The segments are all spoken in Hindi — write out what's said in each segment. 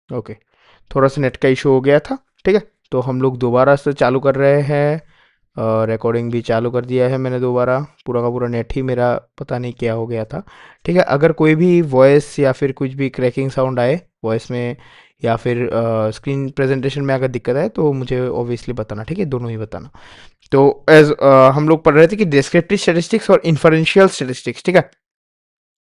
ओके, थोड़ा सा नेट का इशू हो गया था। ठीक है, तो हम लोग दोबारा से चालू कर रहे हैं। रिकॉर्डिंग भी चालू कर दिया है मैंने दोबारा। पूरा का पूरा नेट ही मेरा पता नहीं क्या हो गया था। ठीक है, अगर कोई भी वॉइस या फिर कुछ भी क्रैकिंग साउंड आए वॉइस में या फिर स्क्रीन प्रेजेंटेशन में अगर दिक्कत आए तो मुझे ऑब्वियसली बताना। ठीक है, दोनों ही बताना। तो एज हम लोग पढ़ रहे थे कि डिस्क्रिप्टिव स्टैटिस्टिक्स और इन्फरेंशियल स्टैटिस्टिक्स। ठीक है,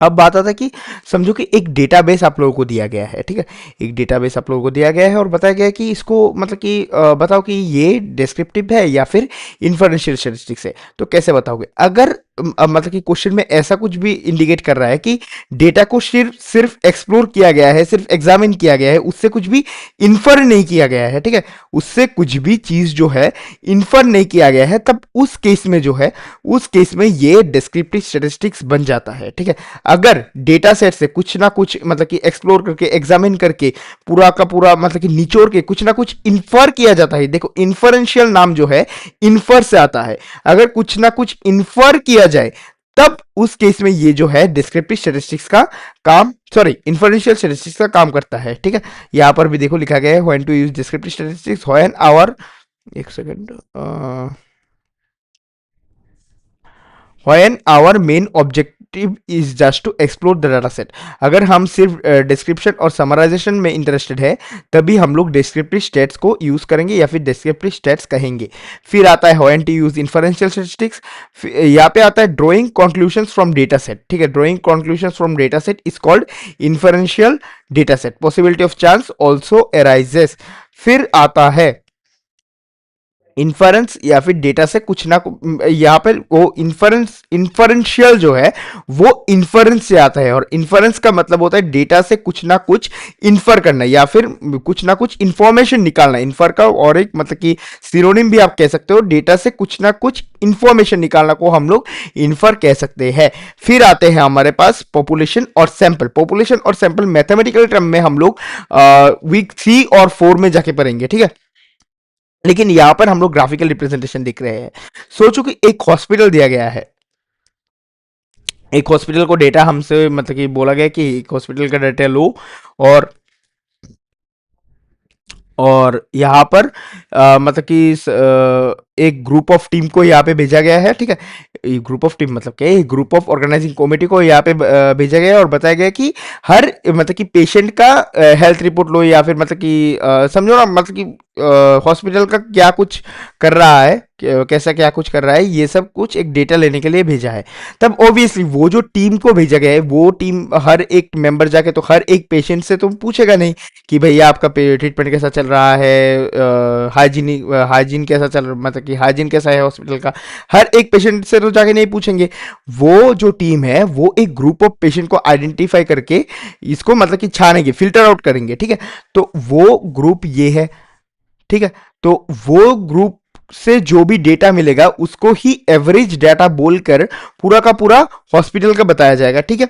अब बात आता है कि समझो कि एक डेटाबेस आप लोगों को दिया गया है। ठीक है, एक डेटाबेस आप लोगों को दिया गया है और बताया गया है कि इसको मतलब कि बताओ कि ये डिस्क्रिप्टिव है या फिर इन्फरेंशियल स्टैटिस्टिक्स है। तो कैसे बताओगे? अगर मतलब कि क्वेश्चन में ऐसा कुछ भी इंडिकेट कर रहा है कि डेटा को सिर्फ सिर्फ एक्सप्लोर किया गया है, सिर्फ एग्जामिन किया गया है, उससे कुछ भी इन्फर नहीं किया गया है। ठीक है, उससे कुछ भी चीज जो है इन्फर नहीं किया गया है, तब उस केस में जो है, उस केस में ये डिस्क्रिप्टिव स्टैटिस्टिक्स बन जाता है। ठीक है, अगर डेटा सेट से कुछ ना कुछ मतलब कि एक्सप्लोर करके एग्जामिन करके पूरा का पूरा मतलब कि निचोड़ के कुछ ना कुछ इन्फर किया जाता है। देखो, इन्फरेंशियल नाम जो है इन्फर से आता है। अगर कुछ ना कुछ इन्फर किया जाए तब उस केस में ये जो है डिस्क्रिप्टिव स्टैटिस्टिक्स का काम, सॉरी, इन्फरेंशियल स्टैटिस्टिक्स का काम करता है। ठीक है, यहां पर भी देखो लिखा गया है when to use descriptive statistics, when our, एक second, when our main objective is just to explore the data set। अगर हम सिर्फ डिस्क्रिप्शन और समराइजेशन में इंटरेस्टेड है तभी हम लोग डिस्क्रिप्टिव स्टेट्स को यूज करेंगे या फिर डिस्क्रिप्टिव स्टेट्स कहेंगे। फिर आता है when to use inferential statistics। यहाँ पे आता है drawing conclusions from data set। ठीक है, drawing conclusions from data set is called inferential data set। possibility of chance also arises। फिर आता है इन्फरेंस या फिर डेटा से कुछ ना यहाँ पर वो इन्फरेंशियल जो है वो इन्फरेंस से आता है। और इन्फरेंस का मतलब होता है डेटा से कुछ ना कुछ इन्फर करना या फिर कुछ ना कुछ इंफॉर्मेशन निकालना। इन्फर का और एक मतलब कि सिनोनिम भी आप कह सकते हो, डेटा से कुछ ना कुछ इंफॉर्मेशन निकालना को हम लोग इन्फर कह सकते हैं। फिर आते हैं हमारे पास पॉपुलेशन और सैंपल। पॉपुलेशन और सैंपल मैथमेटिकल टर्म में हम लोग वीक 3 और 4 में जाके पढ़ेंगे। ठीक है, लेकिन यहां पर हम लोग ग्राफिकल रिप्रेजेंटेशन देख रहे हैं। सोचो कि एक हॉस्पिटल दिया गया है, एक हॉस्पिटल को डेटा हमसे मतलब कि बोला गया कि एक हॉस्पिटल का डेटा लो और यहाँ पर मतलब कि एक ग्रुप ऑफ टीम को यहाँ पे भेजा गया है। ठीक है, ग्रुप ऑफ टीम मतलब क्या है, ग्रुप ऑफ ऑर्गेनाइजिंग कमेटी को यहाँ पे भेजा गया है और बताया गया कि हर मतलब कि पेशेंट का हेल्थ रिपोर्ट लो या फिर मतलब कि समझो ना मतलब कि हॉस्पिटल का क्या कुछ कर रहा है, कैसा क्या कुछ कर रहा है, ये सब कुछ एक डेटा लेने के लिए भेजा है। तब ऑब्वियसली वो जो टीम को भेजा गया है वो टीम हर एक मेंबर जाके तो हर एक पेशेंट से तो पूछेगा नहीं कि भैया आपका ट्रीटमेंट कैसा चल रहा है, हाइजीन कैसा चल रहा, मतलब कि हाइजीन कैसा है हॉस्पिटल का। हर एक पेशेंट से तो जाके नहीं पूछेंगे। वो जो टीम है वो एक ग्रुप ऑफ पेशेंट को आइडेंटिफाई करके इसको मतलब कि छानेंगे, फिल्टर आउट करेंगे। ठीक है, तो वो ग्रुप ये है। ठीक है, तो वो ग्रुप से जो भी डेटा मिलेगा उसको ही एवरेज डाटा बोलकर पूरा का पूरा हॉस्पिटल का बताया जाएगा। ठीक है,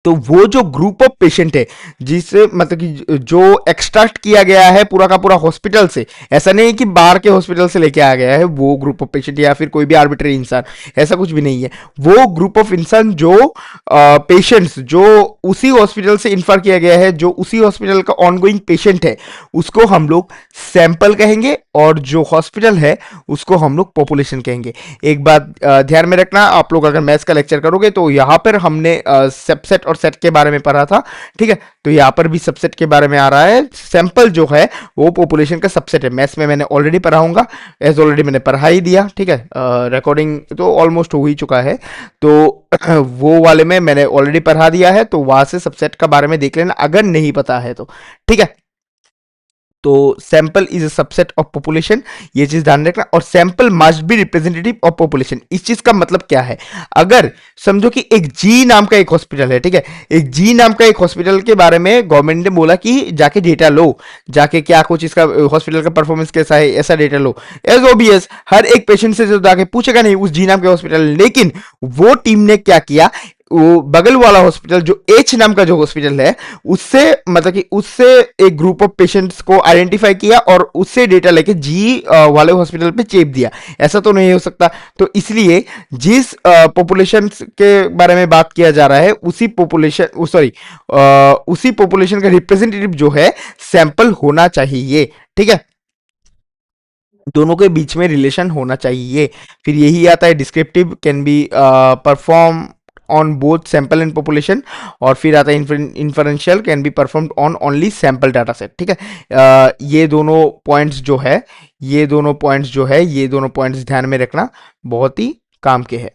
तो वो जो ग्रुप ऑफ पेशेंट है जिसे मतलब कि जो एक्सट्रैक्ट किया गया है पूरा का पूरा हॉस्पिटल से, ऐसा नहीं है कि बाहर के हॉस्पिटल से लेके आ गया है वो ग्रुप ऑफ पेशेंट या फिर कोई भी आर्बिट्री इंसान, ऐसा कुछ भी नहीं है। वो ग्रुप ऑफ इंसान जो पेशेंट्स जो उसी हॉस्पिटल से इन्फर किया गया है, जो उसी हॉस्पिटल का ऑनगोइंग पेशेंट है, उसको हम लोग सैंपल कहेंगे और जो हॉस्पिटल है उसको हम लोग पॉपुलेशन कहेंगे। एक बात ध्यान में रखना, आप लोग अगर मैथ्स का लेक्चर करोगे तो यहाँ पर हमने सबसेट और सेट के बारे में पढ़ा था। ठीक है, तो यहाँ पर भी सबसेट के बारे में आ रहा है। सैंपल जो है वो पॉपुलेशन का सबसेट है। मैथ्स में मैंने ऑलरेडी पढ़ाऊंगा, एज ऑलरेडी मैंने पढ़ा ही दिया। ठीक है, रिकॉर्डिंग तो ऑलमोस्ट हो ही चुका है, तो वो वाले में मैंने ऑलरेडी पढ़ा दिया है, तो वहां से सबसेट का बारे में देख लेना अगर नहीं पता है तो। ठीक है, तो sample is a subset of population, ये चीज ध्यान रखना। और sample must be representative of population. इस चीज का मतलब क्या है? अगर समझो कि एक जी नाम का एक हॉस्पिटल है। ठीक है, एक जी नाम का एक हॉस्पिटल के बारे में गवर्नमेंट ने बोला कि जाके डेटा लो, जाके क्या कुछ इसका हॉस्पिटल का परफॉर्मेंस कैसा है ऐसा डेटा लो। एज ओबीएस हर एक पेशेंट से जो जाके पूछेगा नहीं उस जी नाम के हॉस्पिटल, लेकिन वो टीम ने क्या किया, वो बगल वाला हॉस्पिटल जो एच नाम का जो हॉस्पिटल है, उससे मतलब कि उससे एक ग्रुप ऑफ पेशेंट्स को आइडेंटिफाई किया और उससे डेटा लेके जी वाले हॉस्पिटल पे चेप दिया। ऐसा तो नहीं हो सकता। तो इसलिए जिस पॉपुलेशन के बारे में बात किया जा रहा है, उसी पॉपुलेशन सॉरी उसी पॉपुलेशन का रिप्रेजेंटेटिव जो है सैंपल होना चाहिए। ठीक है, दोनों के बीच में रिलेशन होना चाहिए। फिर यही आता है descriptive can be perform on both sample and population. और फिर आता है inferential can be performed on only sample data set. ठीक है, ये दोनों पॉइंट्स जो है, ये दोनों पॉइंट्स ध्यान में रखना, बहुत ही काम के हैं।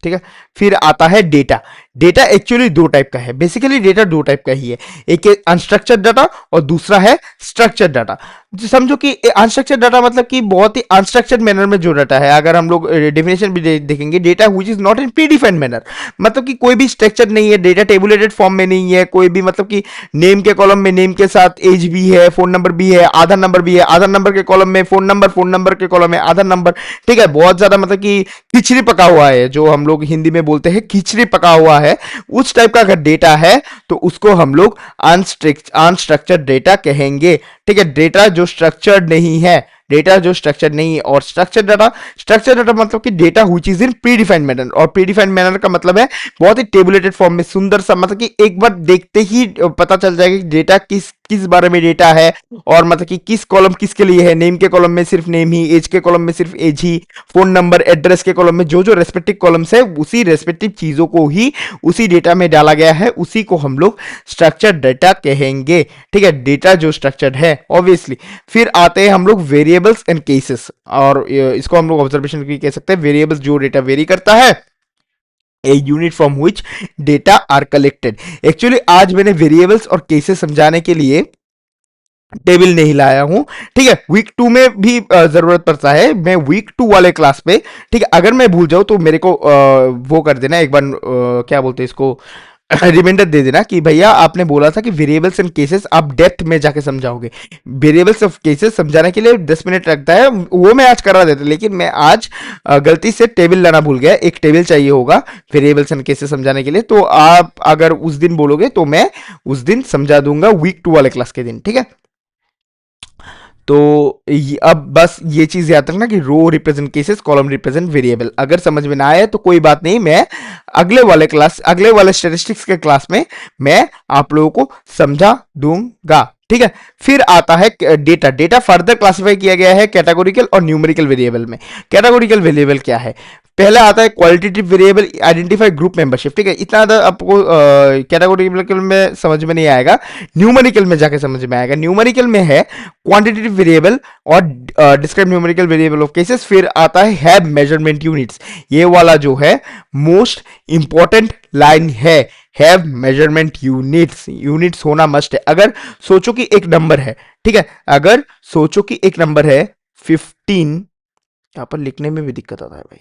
ठीक है, फिर आता है डेटा। डेटा एक्चुअली दो टाइप का है, बेसिकली डेटा दो टाइप का ही है, एक है अनस्ट्रक्चर्ड डाटा और दूसरा है स्ट्रक्चर्ड डाटा। समझो कि अनस्ट्रक्चर्ड डाटा मतलब कि बहुत ही अनस्ट्रक्चर्ड मैनर में जो डाटा है, अगर हम लोग डेफिनेशन भी देखेंगे, data which is not in pre defined manner, मतलब कि कोई भी स्ट्रक्चर नहीं है, डेटा टेबुलेटेड फॉर्म में नहीं है, कोई भी मतलब कि नेम के कॉलम में नेम के साथ एज भी है, फोन नंबर भी है, आधार नंबर भी है, आधार नंबर के कॉलम में फोन नंबर, फोन नंबर के कॉलम में आधार नंबर। ठीक है, बहुत ज्यादा मतलब कि खिचड़ी पका हुआ है, जो हम लोग हिंदी में बोलते हैं खिचड़ी पका हुआ है, उस टाइप का अगर डेटा है तो उसको हम लोग अनस्ट्रक्चर्ड डेटा कहेंगे। ठीक है, डेटा जो स्ट्रक्चर्ड नहीं है, डेटा जो स्ट्रक्चर नहीं है। और स्ट्रक्चर डाटा मतलब कि data which is in pre defined manner, और प्री डिफाइंड मैनर का मतलब है बहुत ही टेबुलेटेड फॉर्म में, सुंदर सा, मतलब कि एक बार देखते ही पता चल जाएगा कि डेटा किस किस बारे में डेटा है, और मतलब कि किस कॉलम किसके लिए है। नेम के कॉलम में सिर्फ नेम ही, एज के कॉलम में सिर्फ एज ही, फोन नंबर एड्रेस के कॉलम में जो जो रेस्पेक्टिव कॉलम्स है, उसी रेस्पेक्टिव चीजों को ही उसी डेटा में डाला गया है, उसी को हम लोग स्ट्रक्चर्ड डेटा कहेंगे। ठीक है, डेटा जो स्ट्रक्चर्ड है ऑब्वियसली। फिर आते हैं हम लोग वेरिएबल्स एंड केसेस, और इसको हम लोग ऑब्जर्वेशन भी कह सकते हैं। वेरिएबल्स जो डेटा वेरी करता है, a unit from which data are collected. Actually आज मैंने वेरिएबल्स और केसेस समझाने के लिए टेबल नहीं लाया हूं। ठीक है, वीक 2 में भी जरूरत पड़ता है, मैं वीक 2 वाले क्लास पे। ठीक है, अगर मैं भूल जाऊं तो मेरे को वो कर देना एक बार, क्या बोलते हैं इसको, रिमाइंडर दे देना कि भैया आपने बोला था कि वेरिएबल्स एंड केसेस आप डेप्थ में जाके समझाओगे। वेरिएबल्स ऑफ केसेस समझाने के लिए 10 मिनट लगता है, वो मैं आज करा देता, लेकिन मैं आज गलती से टेबल लाना भूल गया। एक टेबल चाहिए होगा वेरिएबल्स एंड केसेस समझाने के लिए, तो आप अगर उस दिन बोलोगे तो मैं उस दिन समझा दूंगा, वीक 2 वाले क्लास के दिन। ठीक है, तो अब बस ये चीज याद रखना कि row represent cases, column represent variable. अगर समझ में ना आए तो कोई बात नहीं, मैं अगले वाले स्टैटिस्टिक्स के क्लास में मैं आप लोगों को समझा दूंगा। ठीक है, फिर आता है डेटा। डेटा फर्दर क्लासिफाई किया गया है कैटेगोरिकल और न्यूमेरिकल वेरिएबल में। कैटेगोरिकल वेरिएबल क्या है? पहला आता है qualitative variable, identify group membership. ठीक है, इतना आपको कैटेगोरिकल में समझ में नहीं आएगा, न्यूमेरिकल में जाके समझ में आएगा। न्यूमेरिकल में है क्वांटिटेटिव वेरिएबल और describe numerical variable of cases. फिर आता है हैव मेजरमेंट यूनिट्स, ये वाला जो है मोस्ट इंपॉर्टेंट लाइन है, हैव मेजरमेंट यूनिट्स। यूनिट्स होना मस्ट है। अगर सोचो कि एक नंबर है, ठीक है, अगर सोचो कि एक नंबर है 15, यहां पर लिखने में भी दिक्कत आता है भाई,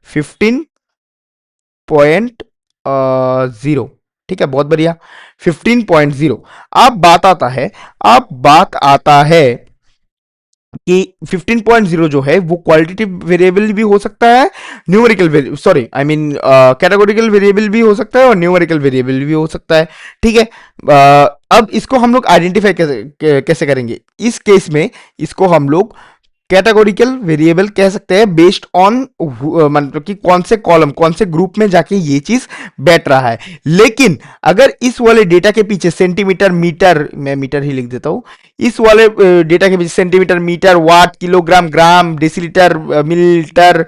15.0, ठीक है, बहुत बढ़िया, 15.0। अब बात आता है कि 15.0 जो है वो क्वालिटेटिव वेरिएबल भी हो सकता है, numerical sorry I mean categorical variable भी हो सकता है और न्यूमेरिकल वेरिएबल भी हो सकता है। ठीक है, अब इसको हम लोग आइडेंटिफाई कैसे करेंगे? इस केस में इसको हम लोग कैटेगोरिकल वेरिएबल कह सकते हैं बेस्ड ऑन मतलब कि कौन से कॉलम, कौन से ग्रुप में जाके ये चीज बैठ रहा है। लेकिन अगर इस वाले डेटा के पीछे सेंटीमीटर, मीटर, मैं मीटर ही लिख देता हूं, इस वाले डेटा के पीछे सेंटीमीटर, मीटर, वाट, किलोग्राम, ग्राम, डेसीलीटर, मिलीलीटर,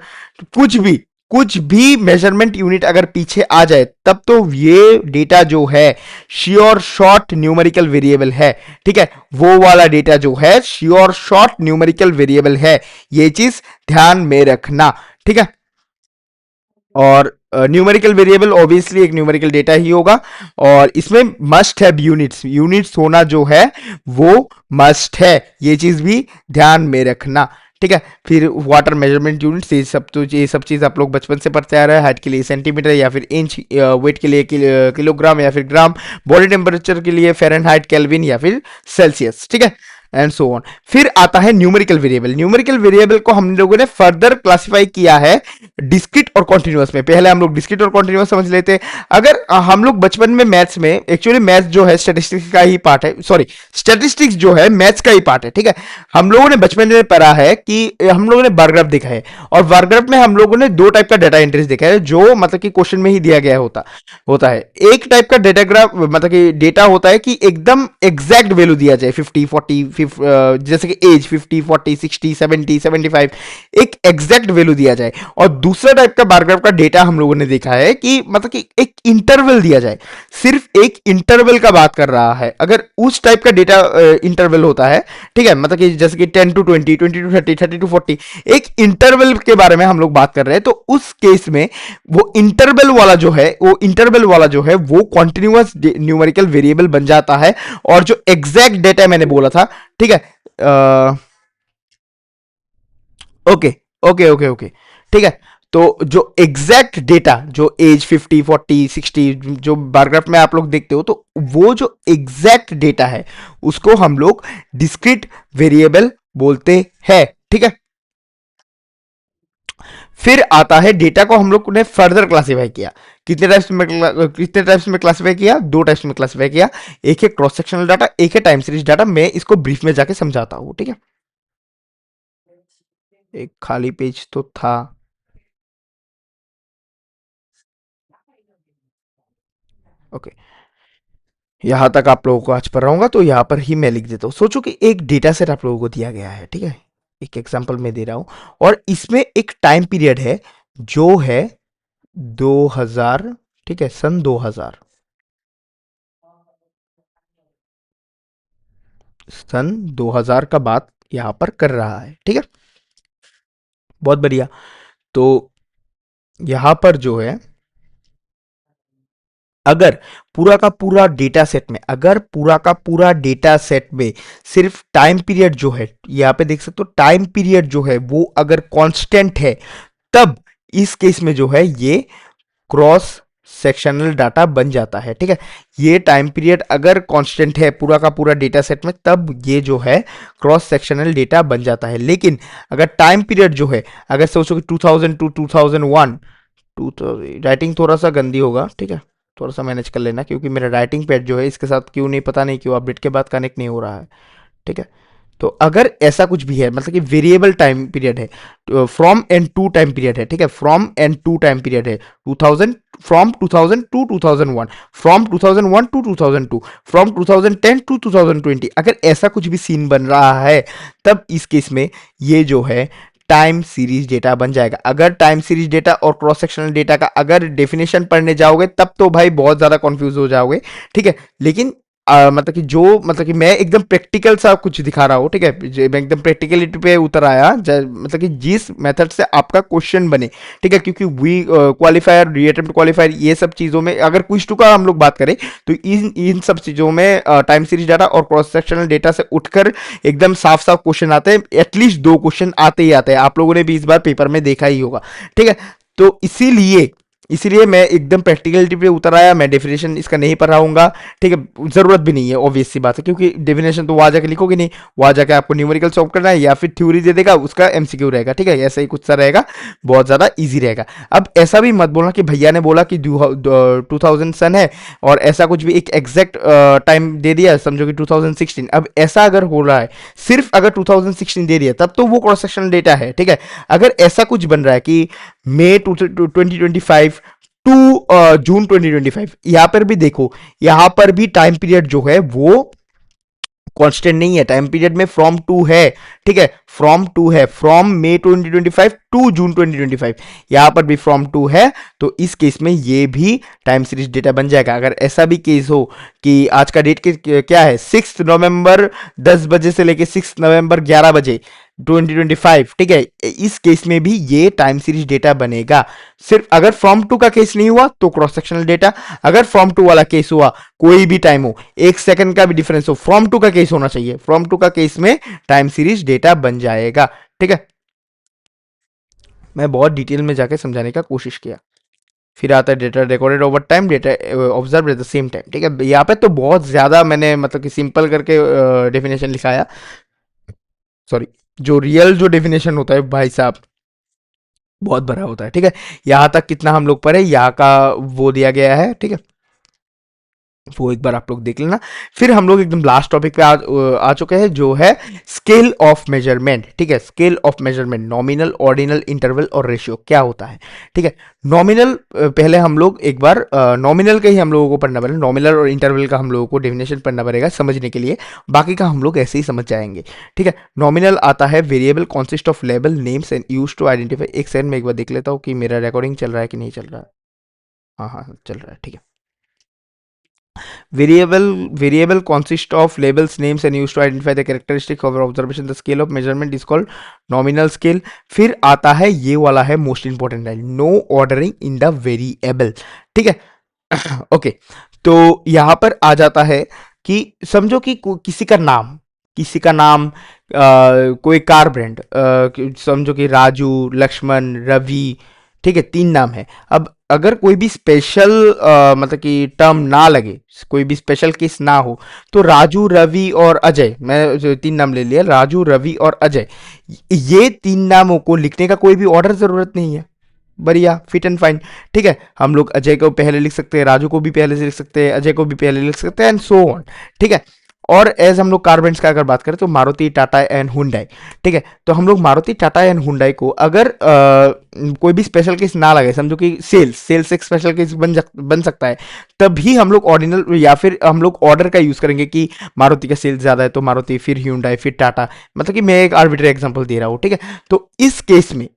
कुछ भी मेजरमेंट यूनिट अगर पीछे आ जाए, तब तो ये डेटा जो है श्योर शॉर्ट न्यूमेरिकल वेरिएबल है। ठीक है, वो वाला डेटा जो है श्योर शॉर्ट न्यूमेरिकल वेरिएबल है, ये चीज ध्यान में रखना। ठीक है, और न्यूमेरिकल वेरिएबल ऑब्वियसली एक न्यूमेरिकल डेटा ही होगा, और इसमें मस्ट है यूनिट्स होना जो है वो मस्ट है, ये चीज भी ध्यान में रखना। ठीक है, फिर वाटर मेजरमेंट यूनिट्स, ये सब चीज आप लोग बचपन से पढ़ते आ रहे हैं। हाइट के लिए सेंटीमीटर या फिर इंच, वेट के लिए किलोग्राम या फिर ग्राम, बॉडी टेम्परेचर के लिए फ़ारेनहाइट, केल्विन या फिर सेल्सियस। ठीक है, एंड सो ऑन। फिर आता है न्यूमेरिकल वेरिएबल। न्यूमेरिकल वेरिएबल को हम लोगों ने फर्दर क्लासिफाई किया है डिस्क्रीट और कॉन्टिन्यूअस में। पहले हम लोग डिस्क्रीट और कॉन्टिन्यूअस समझ लेते हैं। अगर हम लोग बचपन में मैथ्स में, एक्चुअली मैथ्स जो है स्टैटिस्टिक्स का ही पार्ट है, सॉरी स्टैटिस्टिक्स जो है मैथ्स का ही पार्ट है, ठीक है। हम लोगों ने बचपन में पढ़ा है कि हम लोगों ने बार ग्राफ देखा है, और बार ग्राफ में हम लोगों ने दो टाइप का डाटा एंट्रीज देखा है, जो मतलब कि क्वेश्चन में ही दिया गया होता होता है। एक टाइप का डेटा ग्राफ मतलब कि डेटा होता है कि एकदम एग्जैक्ट वैल्यू दिया जाए, 50 40 जैसे कि एज 50 40 60 70 75, एक एग्जैक्ट वैल्यू दिया जाए। और दूसरा टाइप का बार ग्राफ का डेटा हम लोगों ने देखा है कि मतलब कि एक इंटरवल दिया जाए, सिर्फ एक इंटरवल का बात कर रहा है। अगर उस टाइप का डेटा इंटरवल होता है, ठीक है, मतलब कि जैसे कि 10 to 20, 20 to 30, 30 to 40, एक इंटरवल के बारे में हम लोग बात कर रहे हैं, तो उस केस में वो इंटरवल वाला जो है, वो कॉन्टिन्यूअस न्यूमेरिकल वेरिएबल बन जाता है। और जो एग्जैक्ट डेटा मैंने बोला था, ठीक है, ओके ओके ओके ओके, ठीक है। तो जो एग्जैक्ट डेटा, जो एज 50 40 60 जो बारग्राफ में आप लोग देखते हो, तो वो जो एग्जैक्ट डेटा है उसको हम लोग डिस्क्रीट वेरिएबल बोलते हैं, ठीक है। फिर आता है डेटा को हम लोग ने फर्दर क्लासिफाई किया। कितने टाइप्स में क्लासिफाई किया? दो टाइप्स में क्लासिफाई किया। एक है क्रॉस सेक्शनल डाटा, एक है टाइम सीरीज डाटा। मैं इसको ब्रीफ में जाके समझाता हूं, ठीक है। एक खाली पेज तो था। ओके, यहां तक आप लोगों को आज पढ़ रहा हूँ, तो यहां पर ही मैं लिख देता हूँ। सोचो कि एक डेटा सेट आप लोगों को दिया गया है, ठीक है। एक एग्जांपल मैं दे रहा हूं, और इसमें एक टाइम पीरियड है जो है 2000, ठीक है, सन 2000, सन 2000 का बात यहां पर कर रहा है, ठीक है। बहुत बढ़िया। तो यहां पर जो है, अगर पूरा का पूरा डेटा सेट में, अगर पूरा का पूरा डेटा सेट में सिर्फ टाइम पीरियड जो है, यहां पे देख सकते हो, टाइम पीरियड जो है वो अगर कांस्टेंट है, तब इस केस में जो है ये क्रॉस सेक्शनल डाटा बन जाता है, ठीक है। ये टाइम पीरियड अगर कांस्टेंट है पूरा का पूरा डेटा सेट में, तब ये जो है क्रॉस सेक्शनल डेटा बन जाता है। लेकिन अगर टाइम पीरियड जो है, अगर सोचो कि 2000 टू 2001, 2000, राइटिंग थोड़ा सा गंदी होगा, ठीक है, थोड़ा सा मैनेज कर लेना, क्योंकि मेरा राइटिंग पैड जो है इसके साथ क्यों नहीं, पता नहीं क्यों अपडेट के बाद कनेक्ट नहीं हो रहा है, ठीक है। तो अगर ऐसा कुछ भी है, मतलब कि वेरिएबल टाइम पीरियड है, from and to time period है, ठीक है, from and to time period है, 2000, from 2000 to 2001, from 2001 to 2002, from 2010 to 2020, अगर ऐसा कुछ भी सीन बन रहा है, तब इस केस में ये जो है टाइम सीरीज डेटा बन जाएगा। अगर टाइम सीरीज डेटा और क्रॉस सेक्शनल डेटा का अगर डेफिनेशन पढ़ने जाओगे, तब तो भाई बहुत ज्यादा कंफ्यूज हो जाओगे, ठीक है। लेकिन मतलब कि जो, मतलब कि मैं एकदम प्रैक्टिकल सा कुछ दिखा रहा हूँ, ठीक है, मैं एकदम प्रैक्टिकलिटी पे उतर आया, मतलब कि जिस मेथड से आपका क्वेश्चन बने, ठीक है। क्योंकि वी क्वालिफायर, री अटेम्प्ट क्वालिफायर, ये सब चीज़ों में अगर क्विज टू का हम लोग बात करें, तो इन इन सब चीज़ों में टाइम सीरीज डाटा और क्रॉस सेक्शनल डेटा से उठकर एकदम साफ साफ क्वेश्चन आते हैं। एटलीस्ट दो क्वेश्चन आते ही आते हैं, आप लोगों ने भी इस बार पेपर में देखा ही होगा, ठीक है। तो इसीलिए मैं एकदम प्रैक्टिकलिटी पे उतर आया। मैं डेफिनेशन इसका नहीं पढ़ाऊंगा, ठीक है, जरूरत भी नहीं है, ऑब्वियस सी बात है, क्योंकि डेफिनेशन तो वहां जाके लिखोगे नहीं, वहां जाके आपको न्यूमेरिकल सॉल्व करना है, या फिर थ्योरी दे देगा, उसका एमसीक्यू रहेगा, ठीक है, ऐसा ही कुछ सा रहेगा, बहुत ज्यादा इजी रहेगा। अब ऐसा भी मत बोलना कि भैया ने बोला कि 2000 सन है, और ऐसा कुछ भी एक एग्जैक्ट टाइम दे दिया, समझो कि 2016। अब ऐसा अगर हो रहा है, सिर्फ अगर 2016 दे दिया, तब तो वो क्रॉस सेक्शनल डेटा है, ठीक है। अगर ऐसा कुछ बन रहा है कि मई 2025 टू जून 2025, यहां पर भी देखो, यहां पर भी टाइम पीरियड जो है वो कांस्टेंट नहीं है, टाइम पीरियड में फ्रॉम टू है, ठीक है, फ्रॉम टू है, फ्रॉम मई 2025 टू जून 2025, यहां पर भी फ्रॉम टू है। तो इस केस में ये भी टाइम सीरीज डेटा बन जाएगा। अगर ऐसा भी केस हो कि आज का डेट क्या है, 6 नवंबर 10 बजे से लेके 6 नवंबर 11 बजे 2025, ठीक है, इस केस में भी ये टाइम सीरीज डेटा बनेगा। सिर्फ अगर फॉर्म टू का केस नहीं हुआ तो क्रॉस सेक्शनल डेटा, अगर फॉर्म टू वाला केस हुआ, कोई भी टाइम हो, 1 सेकंड का भी डिफरेंस हो, फॉर्म टू का केस होना चाहिए, फॉर्म टू का केस में टाइम सीरीज डेटा बन जाएगा, ठीक है। मैं बहुत डिटेल में जाके समझाने का कोशिश किया। फिर आता है data recorded over time, data observe at the same time, ठीक है। यहाँ पे तो बहुत ज़्यादा मैंने मतलब कि सिंपल करके डेफिनेशन लिखाया, सॉरी, जो रियल जो डेफिनेशन होता है भाई साहब, बहुत बड़ा होता है, ठीक है। यहाँ तक कितना हम लोग पर है, यहाँ का वो दिया गया है, ठीक है, वो एक बार आप लोग देख लेना। फिर हम लोग एकदम लास्ट टॉपिक पे आ चुके हैं, जो है स्केल ऑफ मेजरमेंट, ठीक है। Scale of measurement, nominal, ordinal, interval और रेशियो क्या होता है, ठीक है। नॉमिनल, पहले हम लोग एक बार नॉमिनल का ही हम लोगों को पढ़ना पड़ेगा, नॉमिनल और इंटरवल का हम लोगों को डेफिनेशन पढ़ना पड़ेगा समझने के लिए, बाकी का हम लोग ऐसे ही समझ जाएंगे, ठीक है। नॉमिनल आता है variable consist of label names and use to identify. एक सेकंड में एक बार देख लेता हूँ कि मेरा रिकॉर्डिंग चल रहा है कि नहीं चल रहा है। हाँ हाँ हाँ, चल रहा है, ठीक है। Variable consist of labels, names and used to identify the characteristic of observation. The scale of measurement is called nominal scale. फिर आता है ये वाला है मोस्ट इंपॉर्टेंट है, no ordering in the variable, ठीक है। ओके, तो यहां पर आ जाता है कि समझो कि किसी का नाम, किसी का नाम कोई कार ब्रांड, समझो कि राजू, लक्ष्मण, रवि, ठीक है, तीन नाम है। अब अगर कोई भी स्पेशल मतलब कि टर्म ना लगे, कोई भी स्पेशल केस ना हो, तो राजू, रवि और अजय, मैं जो तीन नाम ले लिया, राजू, रवि और अजय, ये तीन नामों को लिखने का कोई भी ऑर्डर जरूरत नहीं है, बढ़िया, फिट एंड फाइन, ठीक है। हम लोग अजय को पहले लिख सकते हैं, राजू को भी पहले से लिख सकते हैं, अजय को भी पहले लिख सकते हैं, एंड सो ऑन, ठीक है। और एज हम लोग कार ब्रांड्स का अगर बात करें तो मारुति, टाटा एंड हुंडई, ठीक है। तो हम लोग मारुति, टाटा एंड हुंडई को अगर कोई भी स्पेशल केस ना लगे, समझो कि सेल्स सेल्स एक स्पेशल केस बन सकता है, तभी हम लोग ऑर्डिनल या फिर हम लोग ऑर्डर का यूज करेंगे कि मारुति का सेल्स ज्यादा है तो मारुति, फिर हुंडई, फिर टाटा, मतलब कि मैं एक आर्बिट्री एग्जांपल दे रहा हूं, ठीक है। तो इस केस में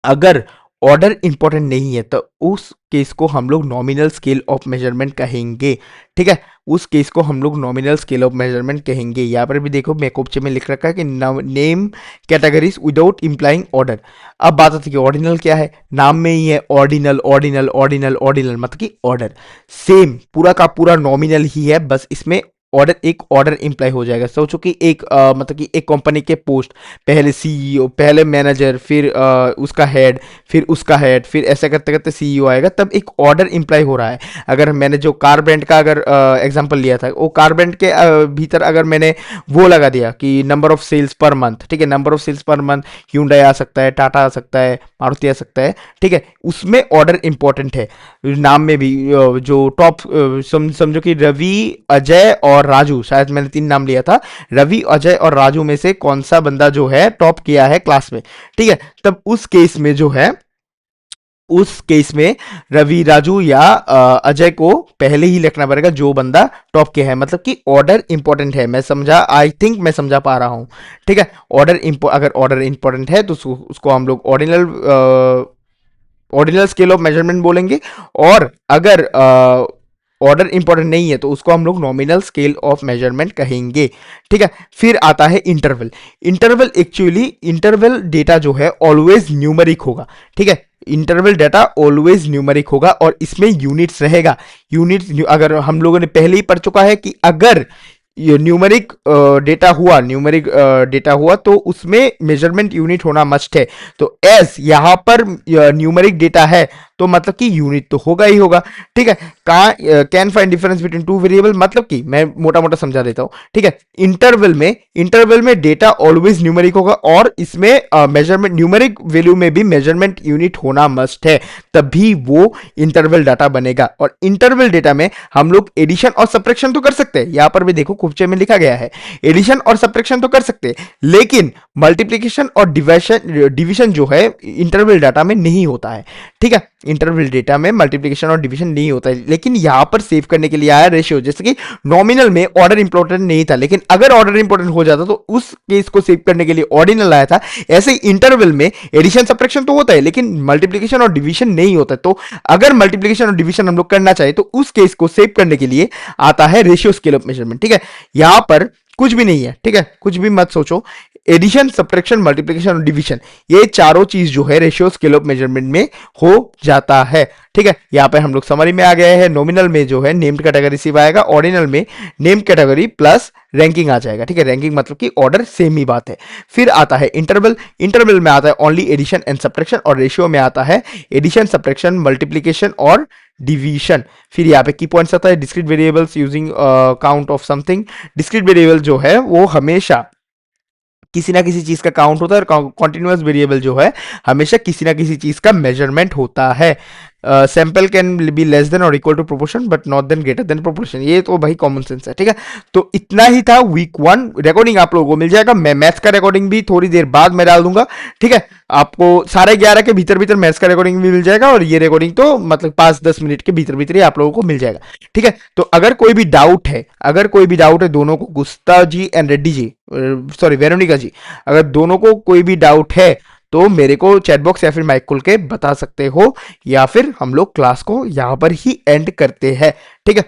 अगर ऑर्डर इंपॉर्टेंट नहीं है तो उस केस को हम लोग नॉमिनल स्केल ऑफ मेजरमेंट कहेंगे, ठीक है। उस केस को हम लोग नॉमिनल स्केल ऑफ मेजरमेंट कहेंगे। यहां पर भी देखो मैकोपचे में लिख रखा है कि नेम कैटेगरीज विदाउट इंप्लाइंग ऑर्डर। अब बात आती है कि ऑर्डिनल क्या है, नाम में ही है ऑर्डिनल, ऑर्डिनल, ऑर्डिनल, ऑर्डिनल, मतलब कि ऑर्डर, सेम पूरा का पूरा नॉमिनल ही है, बस इसमें ऑर्डर, एक ऑर्डर इंप्लाई हो जाएगा। सोचो कि एक मतलब कि एक कंपनी के पोस्ट, पहले सीईओ, पहले मैनेजर, फिर उसका हेड, फिर उसका हेड, फिर ऐसे करते करते सीईओ आएगा, तब एक ऑर्डर इंप्लाई हो रहा है। अगर मैंने जो कार ब्रांड का अगर एग्जांपल लिया था, वो कार ब्रांड के भीतर अगर मैंने वो लगा दिया कि number of sales per month, ठीक है, number of sales per month, Hyundai आ सकता है, टाटा आ सकता है, मारुति आ सकता है, ठीक है, उसमें ऑर्डर इंपॉर्टेंट है। नाम में भी जो टॉप, समझो कि रवि, अजय और राजू, शायद मैंने तीन नाम लिया था, रवि, अजय और राजू में से कौन सा बंदा जो है टॉप किया है क्लास में, ठीक है। तब उस केस में जो है, उस केस में रवि, राजू या अजय को पहले ही लिखना पड़ेगा जो बंदा टॉप के है, मतलब कि ऑर्डर इंपॉर्टेंट है। मैं समझा, आई थिंक मैं समझा पा रहा हूं, ठीक है। अगर ऑर्डर इंपॉर्टेंट है तो उसको हम लोग ऑर्डिनल स्केल ऑफ मेजरमेंट बोलेंगे, और अगर ऑर्डर इंपॉर्टेंट नहीं है तो उसको हम लोग नॉमिनल स्केल ऑफ मेजरमेंट कहेंगे, ठीक है। फिर आता है इंटरवल। इंटरवल डेटा जो है ऑलवेज न्यूमेरिक होगा, ठीक है। इंटरवल डेटा ऑलवेज न्यूमेरिक होगा और इसमें यूनिट्स रहेगा। यूनिट्स अगर हम लोगों ने पहले ही पढ़ चुका है कि अगर ये न्यूमेरिक डेटा हुआ तो उसमें मेजरमेंट यूनिट होना मस्ट है। तो एस यहां पर न्यूमेरिक डेटा है तो मतलब कि यूनिट तो होगा ही होगा, ठीक है। Can find difference between two variable, मतलब कि मैं मोटा मोटा समझा देता हूं, ठीक है। इंटरवल में डेटा ऑलवेज न्यूमेरिक होगा और इसमें मेजरमेंट, न्यूमेरिक वैल्यू में भी मेजरमेंट यूनिट होना मस्ट है, तभी वो इंटरवल डाटा बनेगा। और इंटरवल डेटा में हम लोग एडिशन और सब्ट्रैक्शन तो कर सकते हैं, यहां पर भी देखो कुपचे में लिखा गया है, एडिशन और सब्ट्रैक्शन तो कर सकते हैं, लेकिन मल्टीप्लीकेशन और डिवीजन जो है इंटरवल डाटा में नहीं होता है, ठीक है। इंटरवल डेटा में मल्टीप्लिकेशन और डिवीजन नहीं होता है, लेकिन यहां पर सेव करने के लिए आया रेशियो। जैसे कि नॉमिनल में ऑर्डर इंपॉर्टेंट नहीं था, लेकिन अगर ऑर्डर इंपॉर्टेंट हो जाता तो उस केस को सेव करने के लिए ऑर्डिनल आया था। ऐसे ही इंटरवल में एडिशन सब्ट्रैक्शन तो होता है लेकिन मल्टीप्लिकेशन और डिवीजन नहीं होता, तो अगर मल्टीप्लिकेशन और डिवीजन हम लोग करना चाहे तो उस केस को सेव करने के लिए आता है रेशियो स्केल ऑफ मेजरमेंट, ठीक है। यहां पर कुछ भी नहीं है, ठीक है, कुछ भी मत सोचो। एडिशन, सब्ट्रैक्शन, मल्टीप्लिकेशन और डिवीजन, ये चारों चीज जो है रेशियो स्केल ऑफ मेजरमेंट में हो जाता है, ठीक है। यहां पे हम लोग समरी में आ गए हैं। नॉमिनल में जो है नेम्ड कैटेगरी सिर्फ आएगा, ऑर्डिनल में नेम्ड कैटेगरी प्लस रैंकिंग आ जाएगा, ठीक है। रैंकिंग मतलब कि ऑर्डर सेम ही बात है। फिर आता है इंटरवल। इंटरवल में आता है ओनली एडिशन एंड सब्ट्रैक्शन, और रेशियो में आता है एडिशन, सब्ट्रैक्शन, मल्टीप्लिकेशन और डिवीजन। फिर यहाँ पे की पॉइंट्स आता है discrete variables using count of something. Discrete variable जो है वो हमेशा किसी ना किसी चीज का काउंट होता है, और कॉन्टिन्यूअस वेरिएबल जो है हमेशा किसी ना किसी चीज का मेजरमेंट होता है। Sample can be less than और equal to proportion but not than greater than proportion, ये तो भाई कॉमन सेंस है, ठीक है। तो इतना ही था वीक 1। रिकॉर्डिंग आप लोगों को मिल जाएगा, मैं मैथ्स का रिकॉर्डिंग भी थोड़ी देर बाद मैं डाल दूंगा, ठीक है। आपको 11:30 के भीतर भीतर मैथ्स का रिकॉर्डिंग भी मिल जाएगा, और ये रिकॉर्डिंग तो मतलब 5-10 मिनट के भीतर भीतर ही आप लोगों को मिल जाएगा, ठीक है। तो अगर कोई भी डाउट है, दोनों को, Gupta ji and Reddy ji, sorry Veronica ji, अगर दोनों को कोई भी डाउट है तो मेरे को चैट बॉक्स या फिर माइक खोल के बता सकते हो, या फिर हम लोग क्लास को यहाँ पर ही एंड करते हैं, ठीक है।